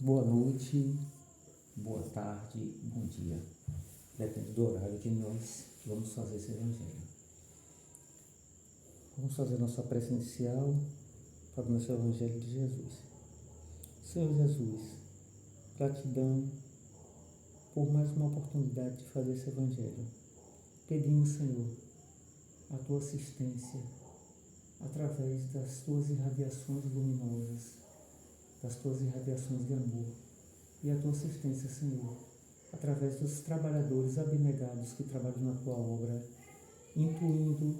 Boa noite, boa tarde, bom dia. Depende do horário que nós vamos fazer esse evangelho. Vamos fazer nossa prece inicial para o nosso evangelho de Jesus. Senhor Jesus, gratidão por mais uma oportunidade de fazer esse evangelho. Pedimos, Senhor, a tua assistência através das tuas irradiações luminosas, das tuas irradiações de amor, e a tua assistência, Senhor, através dos trabalhadores abnegados que trabalham na tua obra, intuindo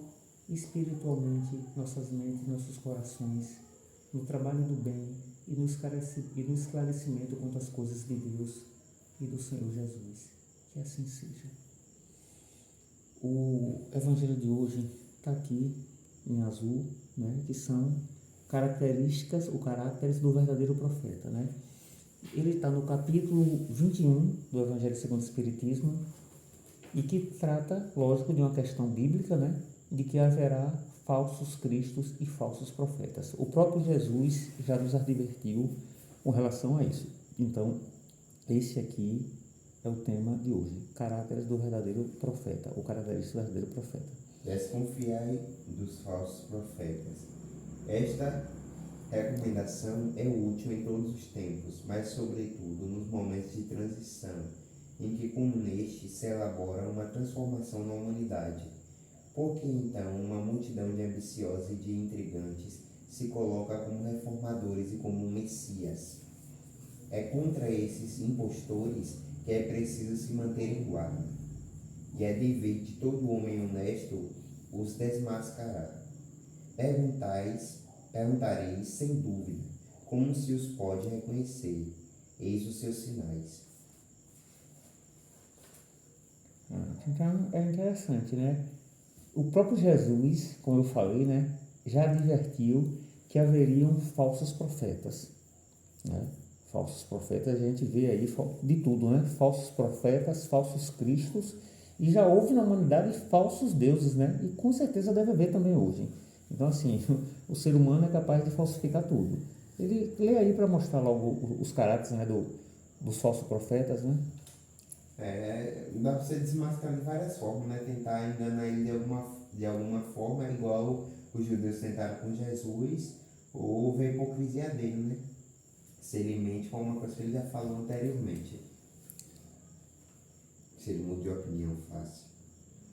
espiritualmente nossas mentes e nossos corações no trabalho do bem e no esclarecimento quanto às coisas de Deus e do Senhor Jesus. Que assim seja. O evangelho de hoje está aqui em azul, né, que são características ou caracteres do verdadeiro profeta, né? Ele está no capítulo 21 do Evangelho segundo o Espiritismo e que trata, lógico, de uma questão bíblica, né? De que haverá falsos cristos e falsos profetas. O próprio Jesus já nos advertiu com relação a isso. Então, esse aqui é o tema de hoje, caráteres do verdadeiro profeta, ou características do verdadeiro profeta. Desconfiai dos falsos profetas. Esta recomendação é útil em todos os tempos, mas sobretudo nos momentos de transição, em que como neste se elabora uma transformação na humanidade. Porque então uma multidão de ambiciosos e de intrigantes se coloca como reformadores e como messias. É contra esses impostores que é preciso se manter em guarda, e é dever de todo homem honesto os desmascarar. Perguntareis sem dúvida, como se os pode reconhecer? Eis os seus sinais. Então, é interessante, né? O próprio Jesus, como eu falei, né, já advertiu que haveriam falsos profetas, né? Falsos profetas, a gente vê aí de tudo, né? Falsos profetas, falsos cristos, e já houve na humanidade falsos deuses, né? E com certeza deve haver também hoje. Então, assim, o ser humano é capaz de falsificar tudo. Ele lê aí para mostrar logo os caracteres, né, dos falsos profetas, né? Dá para você desmascarar de várias formas, né? Tentar enganar ele de alguma forma, igual os judeus tentaram com Jesus, ou ver a hipocrisia dele, né? Se ele mente com uma coisa que ele já falou anteriormente. Se ele muda de opinião fácil.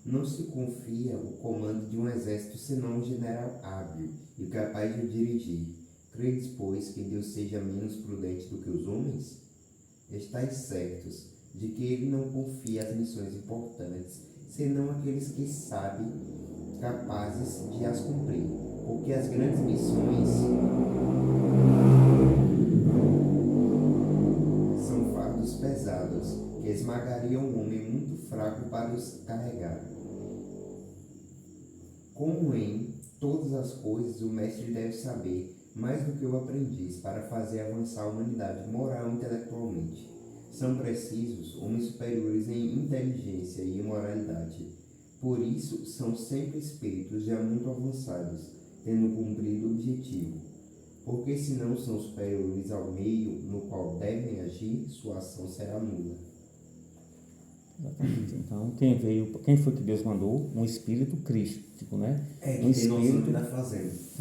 Não se confia o comando de um exército senão um general hábil e capaz de o dirigir. Credes, pois, que Deus seja menos prudente do que os homens? Estais certos de que ele não confia as missões importantes, senão aqueles que sabem capazes de as cumprir, porque as grandes missões são fardos pesados, que esmagariam um homem muito fraco para os carregar. Como em todas as coisas o mestre deve saber mais do que o aprendiz para fazer avançar a humanidade moral e intelectualmente. São precisos homens superiores em inteligência e moralidade. Por isso, são sempre espíritos já muito avançados, tendo cumprido o objetivo. Porque se não são superiores ao meio no qual devem agir, sua ação será nula. Exatamente. Então, quem foi que Deus mandou? Um espírito crístico, né? Um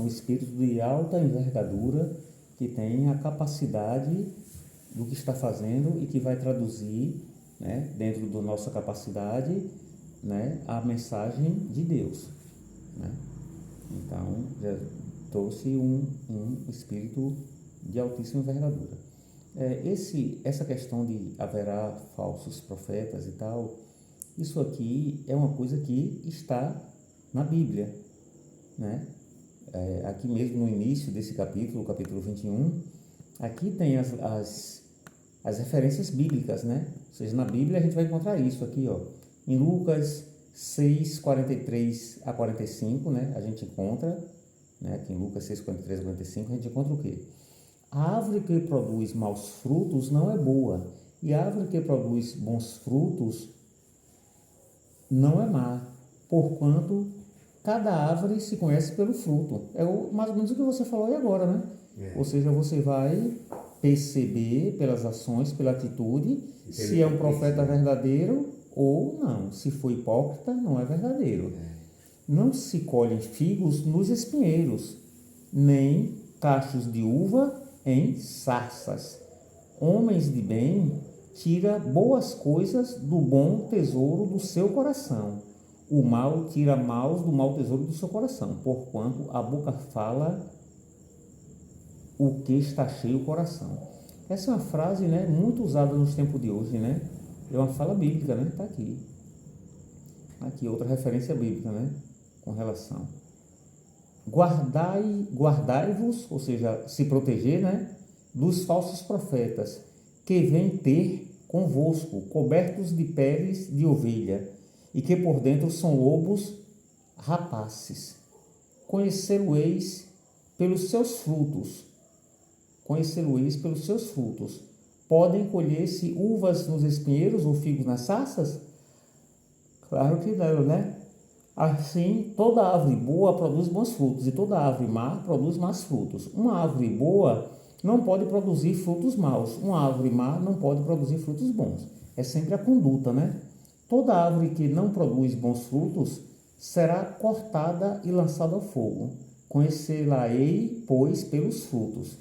espírito de alta envergadura que tem a capacidade do que está fazendo e que vai traduzir, né, dentro da nossa capacidade, né, a mensagem de Deus, né? Então, já trouxe um espírito de altíssima envergadura. Essa questão de haverá falsos profetas e tal, isso aqui é uma coisa que está na Bíblia, né? Aqui mesmo no início desse capítulo 21, aqui tem as referências bíblicas, né? Ou seja, na Bíblia a gente vai encontrar isso aqui, ó, em Lucas 6, 43 a 45, né? A gente encontra, né? Aqui em Lucas 6, 43 a 45, a gente encontra o quê? A árvore que produz maus frutos não é boa, e a árvore que produz bons frutos não é má, porquanto cada árvore se conhece pelo fruto. Mais ou menos o que você falou aí agora, né? Ou seja, você vai perceber pelas ações, pela atitude, se é um profeta verdadeiro ou não. Se for hipócrita, não é verdadeiro. Não se colhem figos nos espinheiros, nem cachos de uva em sarças. Homens de bem tira boas coisas do bom tesouro do seu coração. O mal tira maus do mau tesouro do seu coração, porquanto a boca fala o que está cheio o coração. Essa é uma frase, né, muito usada nos tempos de hoje, né? É uma fala bíblica, né? Está aqui. Aqui outra referência bíblica, né? Com relação. Guardai-vos, ou seja, se proteger, né? Dos falsos profetas, que vêm ter convosco, cobertos de peles de ovelha, e que por dentro são lobos rapaces. Conhecê-lo-eis pelos seus frutos. Conhecê-lo-eis pelos seus frutos. Podem colher-se uvas nos espinheiros ou figos nas sarças? Claro que não, né? Assim, toda árvore boa produz bons frutos, e toda árvore má produz más frutos. Uma árvore boa não pode produzir frutos maus. Uma árvore má não pode produzir frutos bons. É sempre a conduta, né? Toda árvore que não produz bons frutos será cortada e lançada ao fogo. Conhecê-la-ei, pois, pelos frutos,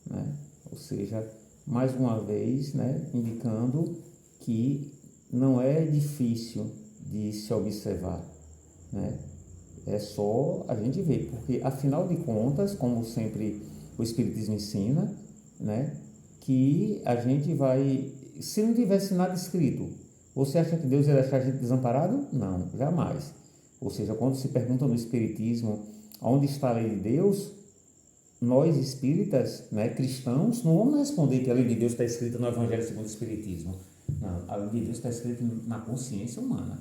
né? Ou seja, mais uma vez, né, indicando que não é difícil de se observar, né? É só a gente ver, porque afinal de contas, como sempre o Espiritismo ensina, né, que a gente vai, se não tivesse nada escrito, você acha que Deus ia deixar a gente desamparado? Não, jamais. Ou seja, quando se pergunta no Espiritismo onde está a lei de Deus, nós espíritas, né, cristãos, não vamos responder que a lei de Deus está escrita no Evangelho segundo o Espiritismo. Não, a lei de Deus está escrita na consciência humana.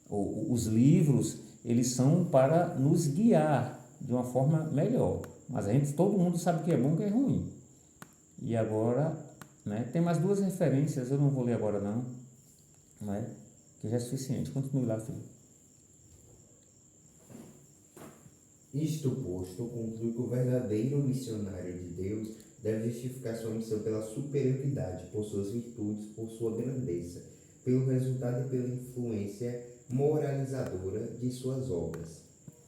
Os livros, eles são para nos guiar de uma forma melhor. Mas todo mundo sabe o que é bom e o que é ruim. E agora, né, tem mais duas referências, eu não vou ler agora não, né, que já é suficiente. Continue lá, filho. Isto posto, conclui que o verdadeiro missionário de Deus deve justificar sua missão pela superioridade, por suas virtudes, por sua grandeza, pelo resultado e pela influência moralizadora de suas obras.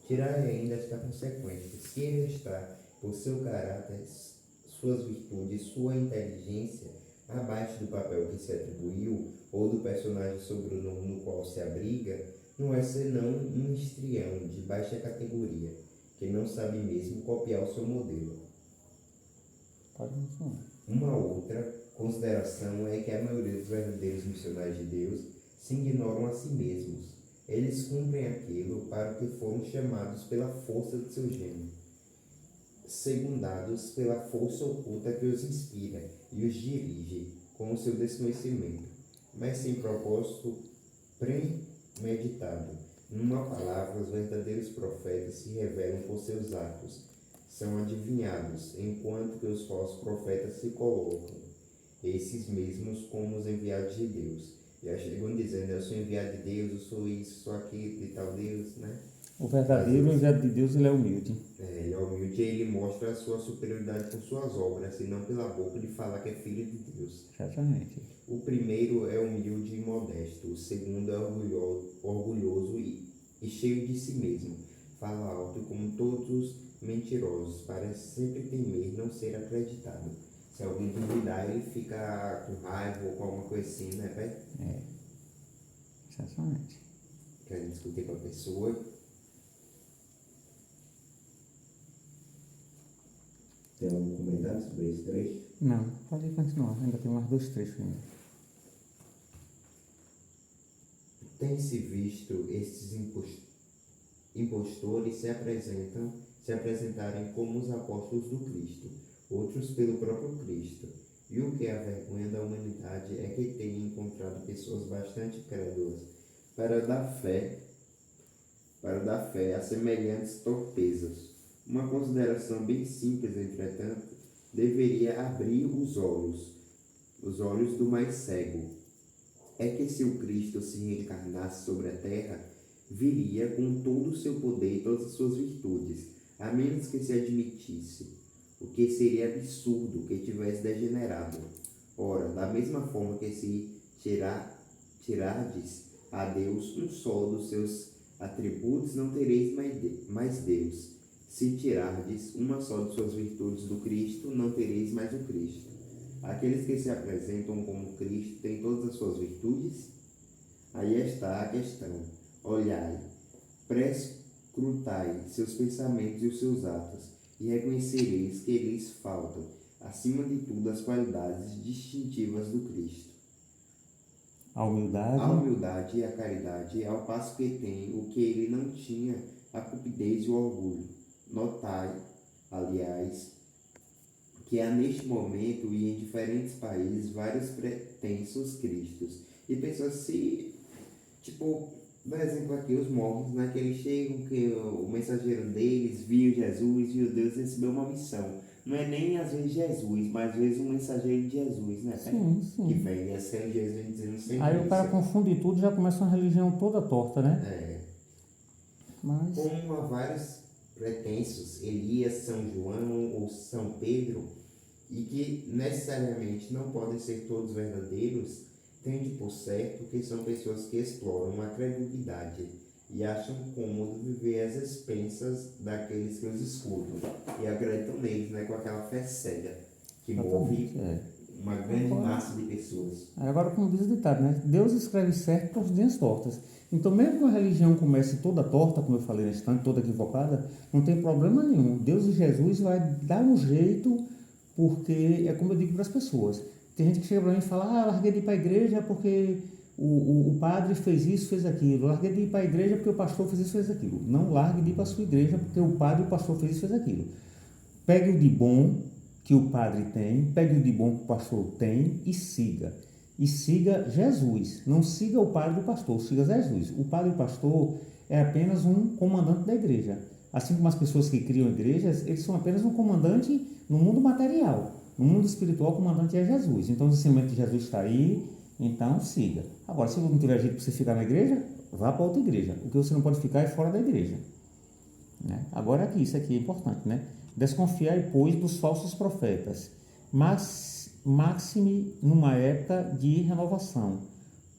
Tirai ainda esta consequência: se ele está, por seu caráter, suas virtudes, sua inteligência, abaixo do papel que se atribuiu, ou do personagem sobre o nome no qual se abriga, não é senão um histrião de baixa categoria, que não sabe mesmo copiar o seu modelo. Uma outra consideração é que a maioria dos verdadeiros missionários de Deus se ignoram a si mesmos. Eles cumprem aquilo para o que foram chamados pela força de seu gênio, secundados pela força oculta que os inspira e os dirige com o seu desconhecimento, mas sem propósito premeditado. Numa palavra, os verdadeiros profetas se revelam por seus atos, são adivinhados, enquanto que os falsos profetas se colocam, esses mesmos, como os enviados de Deus. E aí chegam dizendo: eu sou enviado de Deus, eu sou isso, sou aquilo e tal Deus, né? O verdadeiro enviado de Deus, ele é humilde. Ele é humilde e ele mostra a sua superioridade por suas obras, e não pela boca de falar que é filho de Deus. Exatamente. O primeiro é humilde e modesto, o segundo é orgulhoso e cheio de si mesmo. Fala alto, como todos os mentirosos, parece sempre temer não ser acreditado. Se alguém duvidar, ele fica com raiva ou com alguma coisa assim, né, pai? É, exatamente. Quer discutir com a pessoa. Tem algum comentário sobre esse trecho? Não, pode continuar, ainda tem mais 2 trechos ainda. Tem-se visto estes impostores se apresentarem como os apóstolos do Cristo, outros pelo próprio Cristo. E o que é a vergonha da humanidade é que tenha encontrado pessoas bastante crédulas para dar fé a semelhantes torpezas. Uma consideração bem simples, entretanto, deveria abrir os olhos do mais cego. É que se o Cristo se reencarnasse sobre a terra, viria com todo o seu poder e todas as suas virtudes, a menos que se admitisse o que seria absurdo que tivesse degenerado. Ora, da mesma forma que se tirardes a Deus um só dos seus atributos, não tereis mais Deus. Se tirardes uma só de suas virtudes do Cristo, não tereis mais o Cristo. Aqueles que se apresentam como Cristo têm todas as suas virtudes? Aí está a questão. Olhai, prescrutai seus pensamentos e os seus atos, e reconhecereis que lhes faltam, acima de tudo, as qualidades distintivas do Cristo. A humildade. A humildade e a caridade, ao passo que tem o que ele não tinha, a cupidez e o orgulho. Notai, aliás, que há neste momento e em diferentes países vários pretensos cristos. E pessoas se, tipo, por exemplo aqui os mormons, né, que eles chegam, que o mensageiro deles viu Jesus, viu Deus, recebeu uma missão. Não é nem às vezes Jesus, mas às vezes um mensageiro de Jesus, né? Sim, sim. Que vem a ser Jesus dizendo sem Aí o cara confunde tudo e já começa uma religião toda torta, né? É. Mas... Como há vários pretensos, Elias, São João ou São Pedro, e que necessariamente não podem ser todos verdadeiros, tende por certo que são pessoas que exploram a credulidade e acham cômodo viver às expensas daqueles que os escutam e acreditam neles, né, com aquela fé cega que move uma grande massa de pessoas. Agora, como diz o ditado, né? Deus escreve certo por linhas tortas. Então, mesmo que a religião comece toda torta, como eu falei na instante, toda equivocada, não tem problema nenhum. Deus e Jesus vai dar um jeito, porque é como eu digo para as pessoas. Tem gente que chega para mim e fala, larguei de ir para a igreja porque o padre fez isso, fez aquilo. Larguei de ir para a igreja porque o pastor fez isso, fez aquilo. Não largue de ir para a sua igreja porque o padre e o pastor fez isso, fez aquilo. Pegue o de bom que o padre tem, pegue o de bom que o pastor tem e siga. E siga Jesus. Não siga o padre e o pastor, siga Jesus. O padre e o pastor é apenas um comandante da igreja. Assim como as pessoas que criam igrejas, eles são apenas um comandante no mundo material. No mundo espiritual, o comandante é Jesus. Então, o ensinamento de Jesus está aí, então siga. Agora, se não tiver jeito para você ficar na igreja, vá para outra igreja. O que você não pode ficar é fora da igreja. Né? Agora, aqui, isso aqui é importante, né? Desconfiai, pois, dos falsos profetas, mas maxime numa época de renovação,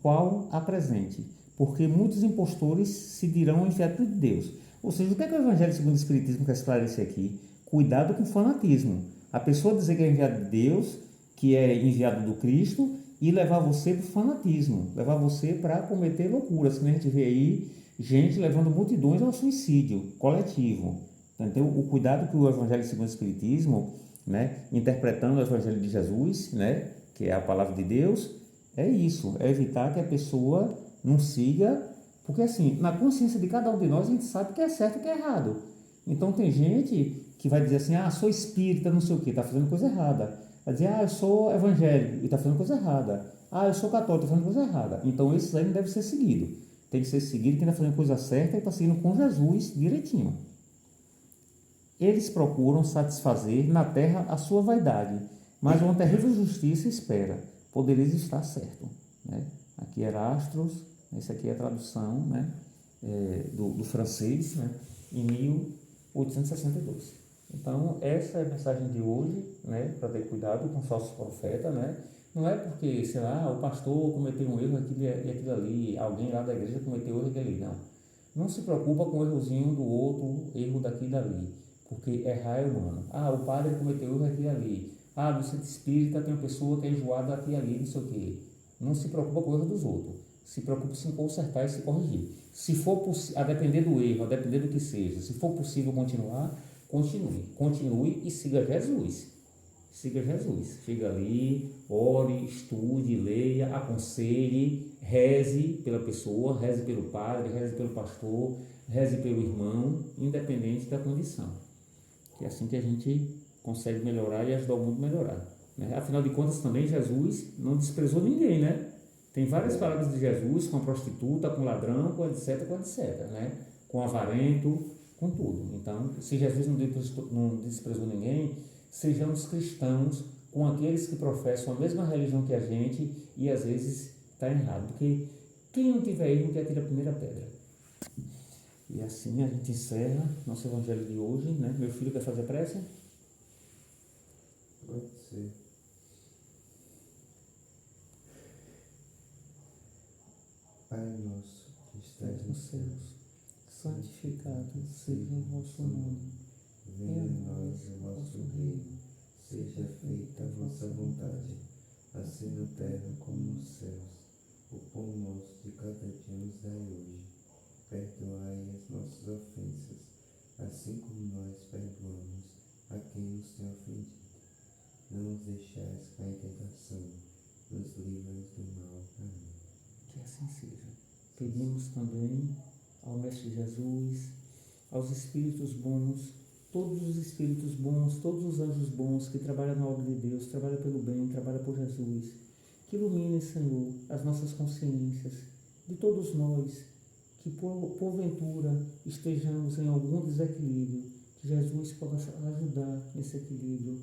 qual a presente, porque muitos impostores se dirão enviados de Deus. Ou seja, o que é que o Evangelho segundo o Espiritismo quer esclarecer aqui? Cuidado com o fanatismo. A pessoa dizer que é enviado de Deus, que é enviado do Cristo, e levar você para o fanatismo, levar você para cometer loucuras, que a gente vê aí gente levando multidões ao suicídio coletivo. Então, o cuidado que o Evangelho segundo o Espiritismo, né, interpretando o Evangelho de Jesus, né, que é a palavra de Deus, é isso, é evitar que a pessoa não siga, porque assim, na consciência de cada um de nós, a gente sabe que é certo e que é errado. Então, tem gente que vai dizer assim, sou espírita, não sei o que, está fazendo coisa errada. Vai dizer, eu sou evangélico e está fazendo coisa errada. Eu sou católico, está fazendo coisa errada. Então, esses aí não devem ser seguidos. Tem que ser seguido quem está fazendo coisa certa e está seguindo com Jesus direitinho. Eles procuram satisfazer na terra a sua vaidade, mas uma terrível justiça espera. Podereis estar certo. Né? Aqui Erastos, essa aqui é a tradução, né, do francês, né, em 1862. Então, essa é a mensagem de hoje, né, para ter cuidado com os falsos profetas, né? Não é porque, sei lá, o pastor cometeu um erro aqui e aquilo ali, alguém lá da igreja cometeu um erro aquilo ali, não. Não se preocupa com o errozinho do outro, erro daqui e dali, porque errar é humano. O padre cometeu erro aqui e ali. No centro espírita tem uma pessoa que é enjoada aqui e ali, não sei o quê. Não se preocupa com o erro dos outros. Se preocupe em consertar e se corrigir. Se for a depender do erro, a depender do que seja, se for possível continuar, continue e siga Jesus. Siga Jesus. Chega ali, ore, estude, leia, aconselhe, reze pela pessoa, reze pelo padre, reze pelo pastor, reze pelo irmão, independente da condição. É assim que a gente consegue melhorar e ajudar o mundo a melhorar. Né? Afinal de contas, também Jesus não desprezou ninguém, né? Tem várias palavras de Jesus com a prostituta, com o ladrão, com etc, né? Com o avarento, com tudo. Então, se Jesus não desprezou ninguém, sejamos cristãos com aqueles que professam a mesma religião que a gente e às vezes está errado. Porque quem não tiver erro que atire a primeira pedra. E assim a gente encerra nosso evangelho de hoje, né? Meu filho quer fazer prece? Pode ser. Pai nosso que estás nos céus, santificado seja o vosso nome. venha a nós o vosso reino, seja feita a vossa vontade, assim na terra como nos céus. O pão nosso de cada dia nos dai hoje. Perdoai as nossas ofensas, assim como nós perdoamos a quem nos tem ofendido. Não nos deixais cair em tentação, nos livrai do mal. Amém. Que assim seja. Pedimos também ao Mestre Jesus, aos Espíritos bons, todos os Espíritos bons, todos os anjos bons que trabalham na obra de Deus, trabalham pelo bem, trabalham por Jesus, que iluminem, Senhor, as nossas consciências, de todos nós, que porventura estejamos em algum desequilíbrio, que Jesus possa ajudar nesse equilíbrio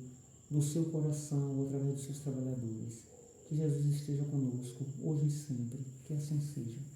do seu coração, através dos seus trabalhadores. Que Jesus esteja conosco, hoje e sempre. Que assim seja.